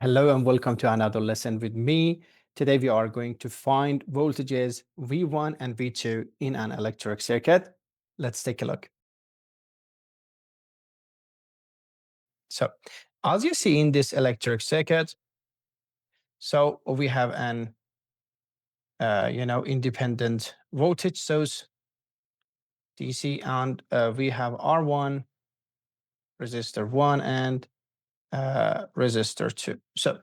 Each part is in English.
Hello and welcome to another lesson with me. Today we are going to find voltages V1 and V2 in an electric circuit. Let's take a look. So as you see in this electric circuit, so we have an independent voltage source DC, and we have R1, resistor 1, and resistor 2. So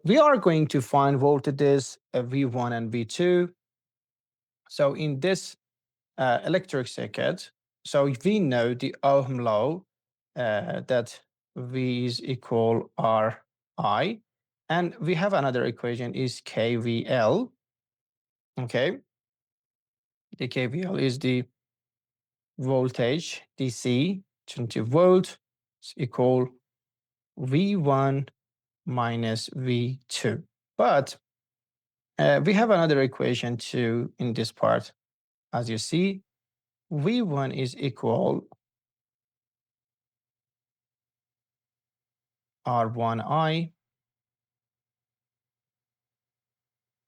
we are going to find voltages V1 and V2. So in this electric circuit, so we know the Ohm law, that V is equal RI, and we have another equation is KVL. Okay, the KVL is the voltage DC 20 volt is equal V1 minus V2. But we have another equation too in this part. As you see, V1 is equal R1I,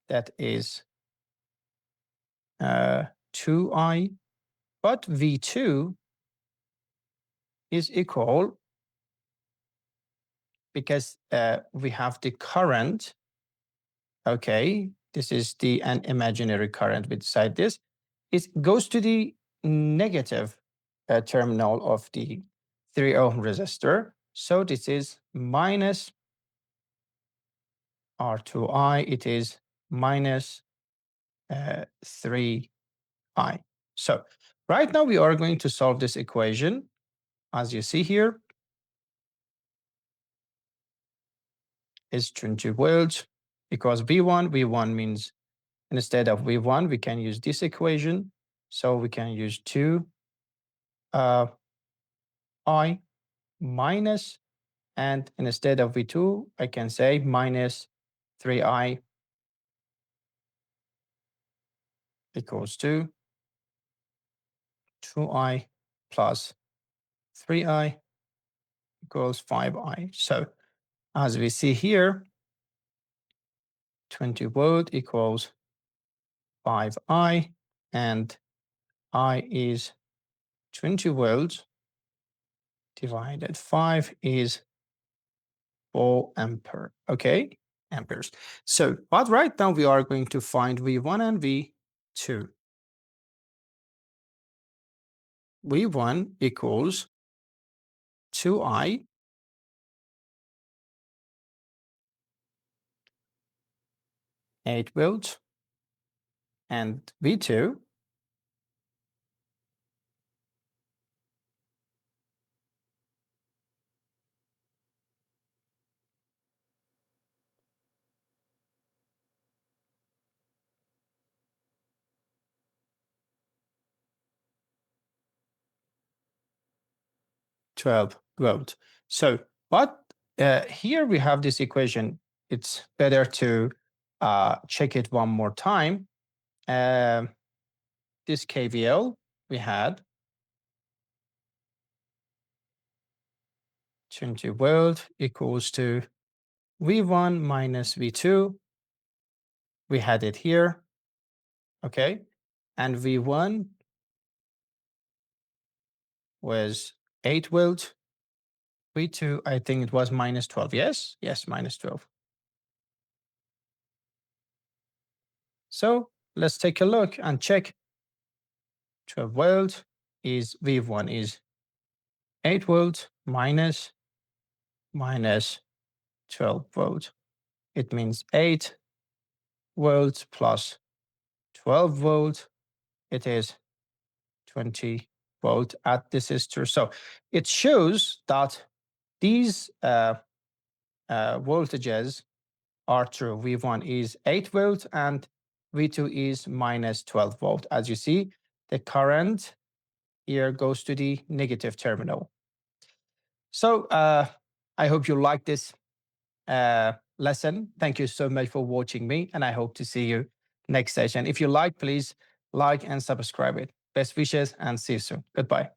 that is 2I, but V2 is equal, because we have the current. Okay, this is an imaginary current beside this. It goes to the negative terminal of the 3 ohm resistor. So this is minus R2I, it is minus 3I. So right now we are going to solve this equation. As you see here, is 20 volts, because V1 means instead of V1, we can use this equation. So we can use 2 I minus, and instead of V2, I can say minus 3I equals to 2I plus 3I equals 5I. So as we see here, 20 volt equals 5I, and I is 20 volts divided 5 is 4 ampere. Okay, amperes. So, but right now we are going to find V1 and V2. V1 equals 2I, 8 volts, and V2 12 volts. So, but here we have this equation. It's better to check it one more time. This KVL we had 20 volt equals to V1 minus V2. We had it here, okay? And V1 was 8 volt. V2, I think it was minus 12. Yes, yes, minus 12. So let's take a look and check. 12 volt is V1 is 8 volt minus 12 volt. It means 8 volts plus 12 volt. It is 20 volt at this resistor. So it shows that these voltages are true. V1 is 8 volt and V2 is minus 12 volt. As you see, the current here goes to the negative terminal. So I hope you like this lesson. Thank you so much for watching me, and I hope to see you next session. If you like, please like and subscribe it. Best wishes and see you soon. Goodbye.